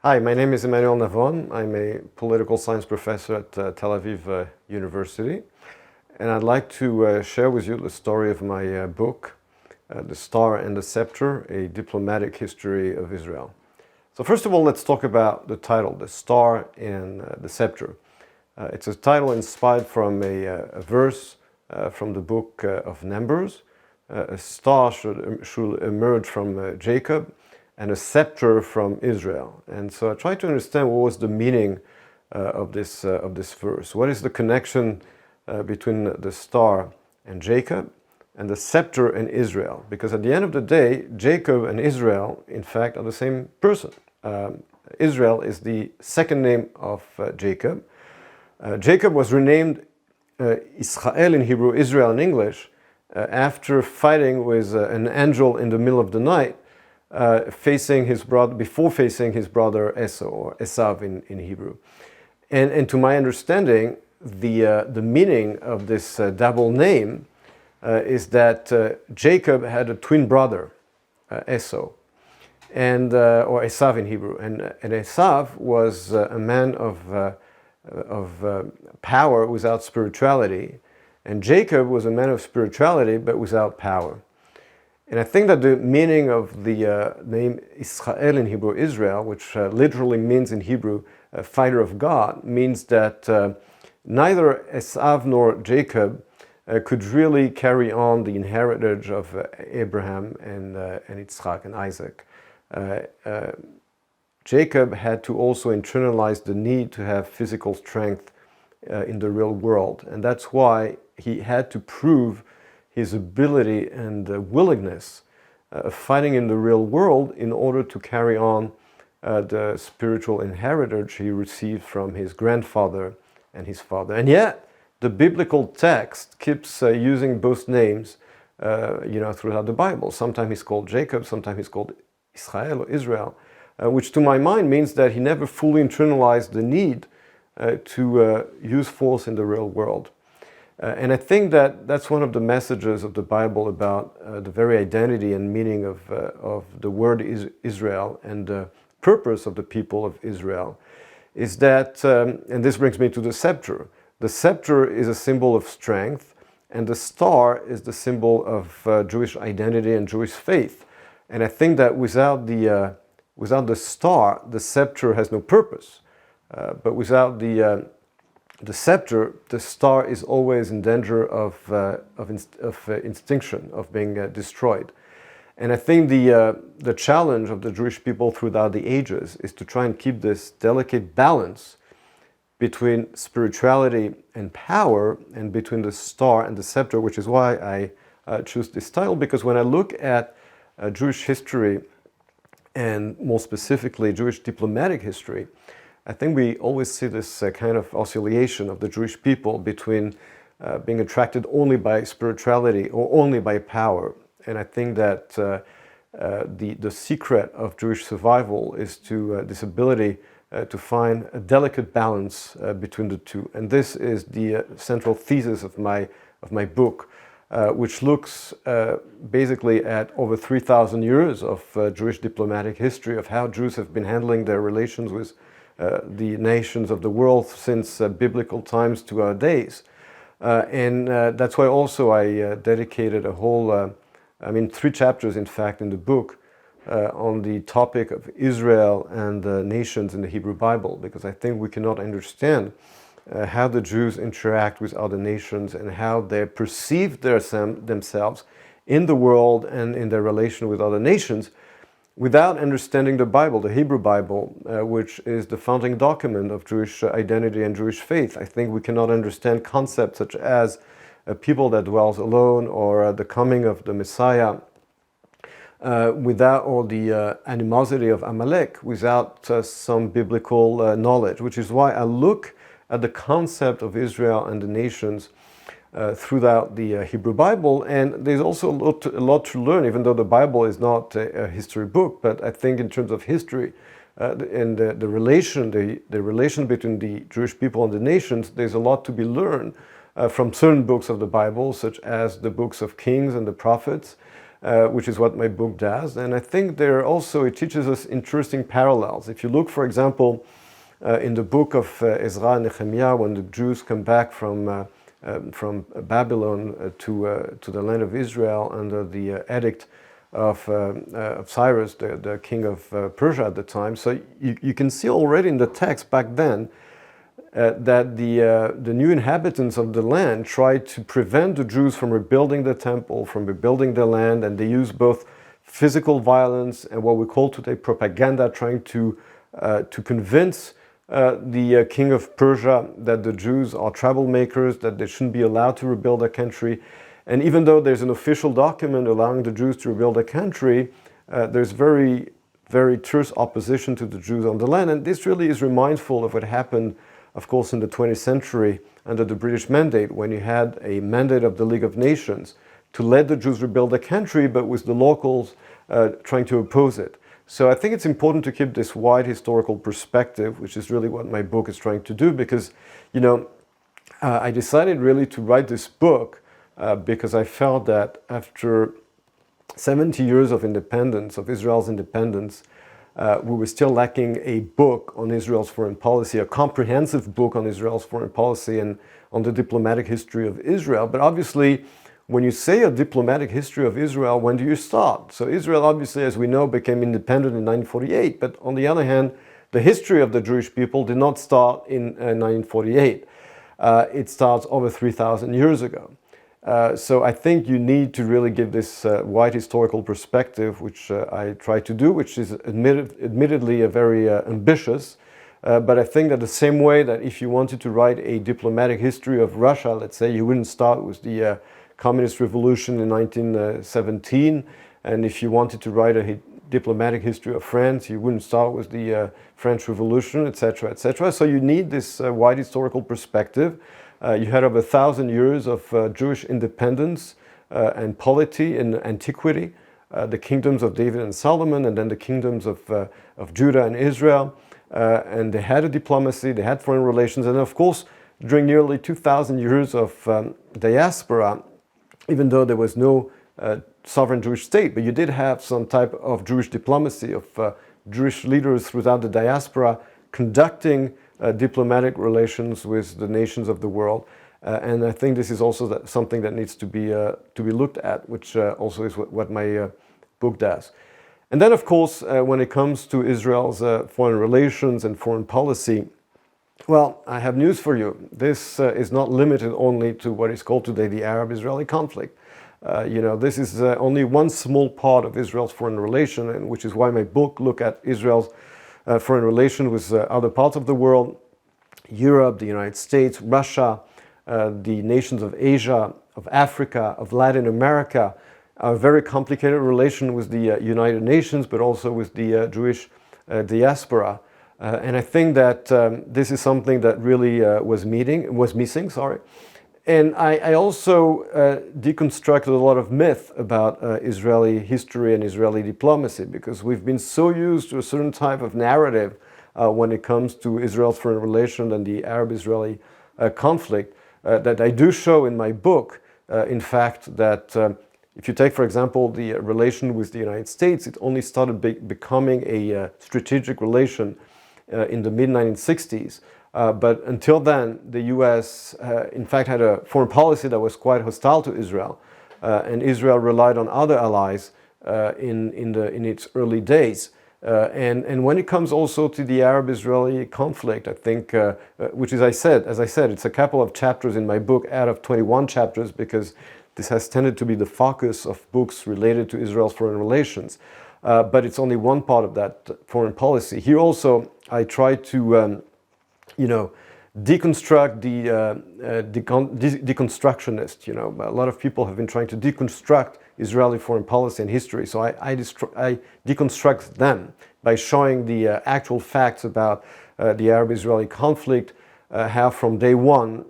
Hi, my name is EMMANUEL NAVON. I'm a political science professor at Tel Aviv University. And I'd like to share with you the story of my book, The Star and the Scepter, A Diplomatic History of Israel. So first of all, let's talk about the title, The Star and the Scepter. It's a title inspired from a verse from the book of Numbers. A star should emerge from Jacob, and a scepter from Israel. And so I tried to understand what was the meaning of this verse. What is the connection between the star and Jacob and the scepter and Israel? Because at the end of the day, Jacob and Israel, in fact, are the same person. Israel is the second name of Jacob. Jacob was renamed Israel in Hebrew, Israel in English, after fighting with an angel in the middle of the night, before facing his brother Esau, or Esav in Hebrew. And to my understanding, the meaning of this double name is that Jacob had a twin brother, Esau, or Esav in Hebrew. And Esav was a man of power without spirituality, and Jacob was a man of spirituality but without power. And I think that the meaning of the name Israel in Hebrew, Israel, which literally means in Hebrew, fighter of God, means that neither Esav nor Jacob could really carry on the inheritance of Abraham and Yitzchak and Isaac. Jacob had to also internalize the need to have physical strength in the real world. And that's why he had to prove his ability and willingness of fighting in the real world in order to carry on the spiritual inheritance he received from his grandfather and his father. And yet, the biblical text keeps using both names throughout the Bible. Sometimes he's called Jacob, sometimes he's called Israel or Israel, which to my mind means that he never fully internalized the need to use force in the real world. And I think that that's one of the messages of the Bible about the very identity and meaning of the word Israel and the purpose of the people of Israel is that, and this brings me to the scepter. The scepter is a symbol of strength, and the star is the symbol of Jewish identity and Jewish faith. And I think that without the star, the scepter has no purpose. But without the scepter, the star is always in danger of extinction, of being destroyed. And I think the challenge of the Jewish people throughout the ages is to try and keep this delicate balance between spirituality and power, and between the star and the scepter, which is why I choose this title, because when I look at Jewish history, and more specifically Jewish diplomatic history, I think we always see this kind of oscillation of the Jewish people between being attracted only by spirituality or only by power. And I think that the secret of Jewish survival is this ability to find a delicate balance between the two. And this is the central thesis of my book, which looks basically at over 3,000 years of Jewish diplomatic history, of how Jews have been handling their relations with the nations of the world since biblical times to our days. And that's why also I dedicated a whole, 3 chapters in fact in the book on the topic of Israel and the nations in the Hebrew Bible, because I think we cannot understand how the Jews interact with other nations and how they perceive themselves in the world and in their relation with other nations, without understanding the Bible, the Hebrew Bible, which is the founding document of Jewish identity and Jewish faith. I think we cannot understand concepts such as a people that dwells alone, or the coming of the Messiah, or the animosity of Amalek, without some biblical knowledge, which is why I look at the concept of Israel and the nations throughout the Hebrew Bible. And there's also a lot to learn, even though the Bible is not a history book. But I think in terms of history and the relation between the Jewish people and the nations, there's a lot to be learned from certain books of the Bible, such as the books of Kings and the prophets, which is what my book does. And I think it teaches us interesting parallels. If you look, for example, in the book of Ezra and Nehemiah, when the Jews come back from Babylon to the land of Israel under the edict of Cyrus, the king of Persia at the time. So you can see already in the text back then that the new inhabitants of the land tried to prevent the Jews from rebuilding the temple, from rebuilding the land, and they used both physical violence and what we call today propaganda, trying to convince the king of Persia that the Jews are troublemakers, that they shouldn't be allowed to rebuild their country. And even though there's an official document allowing the Jews to rebuild their country, there's very, very terse opposition to the Jews on the land. And this really is remindful of what happened, of course, in the 20th century under the British Mandate, when you had a mandate of the League of Nations to let the Jews rebuild their country, but with the locals trying to oppose it. So I think it's important to keep this wide historical perspective, which is really what my book is trying to do, because, I decided really to write this book because I felt that after 70 years of independence, of Israel's independence, we were still lacking a book on Israel's foreign policy, a comprehensive book on Israel's foreign policy and on the diplomatic history of Israel. But obviously, when you say a diplomatic history of Israel, when do you start? So Israel, obviously, as we know, became independent in 1948. But on the other hand, the history of the Jewish people did not start in 1948. It starts over 3,000 years ago. So I think you need to really give this wide historical perspective, which I try to do, which is admittedly a very ambitious. But I think that the same way that if you wanted to write a diplomatic history of Russia, let's say, you wouldn't start with the Communist Revolution in 1917. And if you wanted to write a diplomatic history of France, you wouldn't start with the French Revolution, etc., etc. So you need this wide historical perspective. You had over 1,000 years of Jewish independence and polity in antiquity, the kingdoms of David and Solomon, and then the kingdoms of Judah and Israel. And they had a diplomacy, they had foreign relations, and of course, during nearly 2,000 years of diaspora, even though there was no sovereign Jewish state, but you did have some type of Jewish diplomacy, of Jewish leaders throughout the diaspora conducting diplomatic relations with the nations of the world. And I think this is also something that needs to be looked at, which also is what my book does. And then, of course, when it comes to Israel's foreign relations and foreign policy, well, I have news for you. This is not limited only to what is called today the Arab-Israeli conflict. This is only one small part of Israel's foreign relation, and which is why my book looks at Israel's foreign relation with other parts of the world, Europe, the United States, Russia, the nations of Asia, of Africa, of Latin America, a very complicated relation with the United Nations, but also with the Jewish diaspora. And I think that this is something that really was missing. And I also deconstructed a lot of myth about Israeli history and Israeli diplomacy, because we've been so used to a certain type of narrative when it comes to Israel's foreign relations and the Arab-Israeli conflict that I do show in my book, in fact, that if you take, for example, the relation with the United States, it only started becoming a strategic relation in the mid-1960s. But until then, the U.S. In fact had a foreign policy that was quite hostile to Israel, and Israel relied on other allies in its early days. And when it comes also to the Arab-Israeli conflict, I think, which is, as I said, it's a couple of chapters in my book out of 21 chapters, because this has tended to be the focus of books related to Israel's foreign relations. But it's only one part of that foreign policy. Here also, I try to deconstruct the deconstructionist. A lot of people have been trying to deconstruct Israeli foreign policy and history. So I deconstruct them by showing the actual facts about the Arab-Israeli conflict, how from day one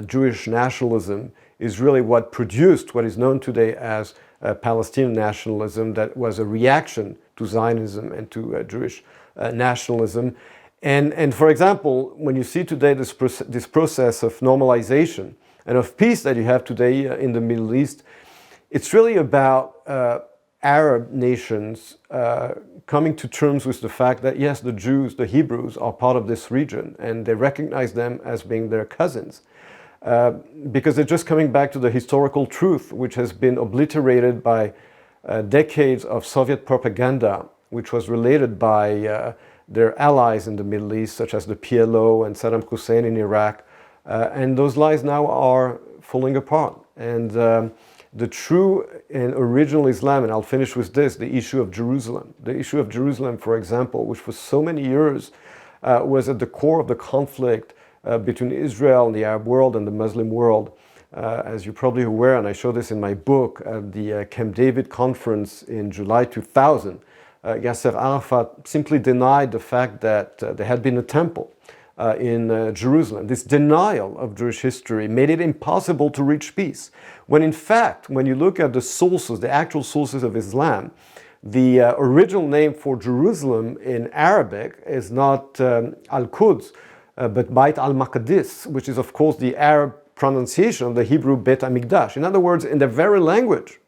Jewish nationalism is really what produced what is known today as Palestinian nationalism, that was a reaction to Zionism and to Jewish nationalism. And for example, when you see today this process of normalization and of peace that you have today in the Middle East, it's really about Arab nations coming to terms with the fact that yes, the Jews, the Hebrews are part of this region, and they recognize them as being their cousins. Because they're just coming back to the historical truth, which has been obliterated by decades of Soviet propaganda, which was related by their allies in the Middle East, such as the PLO and Saddam Hussein in Iraq. And those lies now are falling apart. And the true and original Islam, and I'll finish with this, the issue of Jerusalem. The issue of Jerusalem, for example, which for so many years was at the core of the conflict between Israel and the Arab world and the Muslim world. As you're probably aware, and I show this in my book, at the Camp David conference in July 2000, Yasser Arafat simply denied the fact that there had been a temple in Jerusalem. This denial of Jewish history made it impossible to reach peace. When in fact, when you look at the sources, the actual sources of Islam, the original name for Jerusalem in Arabic is not Al-Quds, but Bait al-Maqdis, which is of course the Arab pronunciation of the Hebrew Bet HaMikdash. In other words, in their very language,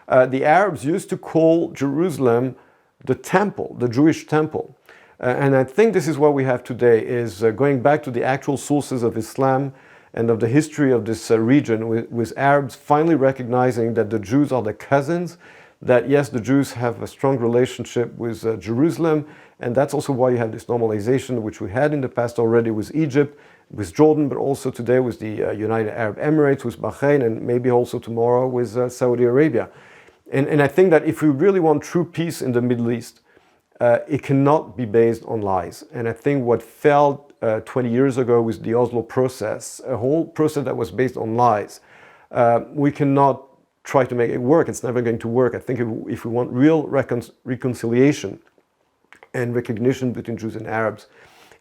the Arabs used to call Jerusalem the temple, the Jewish temple. And I think this is what we have today, is going back to the actual sources of Islam and of the history of this region, with Arabs finally recognizing that the Jews are their cousins, that yes, the Jews have a strong relationship with Jerusalem, and that's also why you have this normalization, which we had in the past already with Egypt, with Jordan, but also today with the United Arab Emirates, with Bahrain, and maybe also tomorrow with Saudi Arabia. And I think that if we really want true peace in the Middle East, it cannot be based on lies. And I think what failed 20 years ago with the Oslo process, a whole process that was based on lies, we cannot try to make it work. It's never going to work. I think if we want real reconciliation and recognition between Jews and Arabs,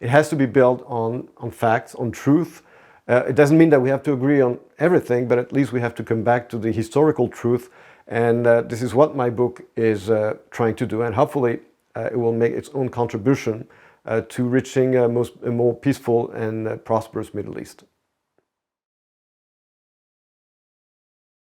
it has to be built on facts, on truth. It doesn't mean that we have to agree on everything, but at least we have to come back to the historical truth. And this is what my book is trying to do. And hopefully it will make its own contribution to reaching a more peaceful and prosperous Middle East.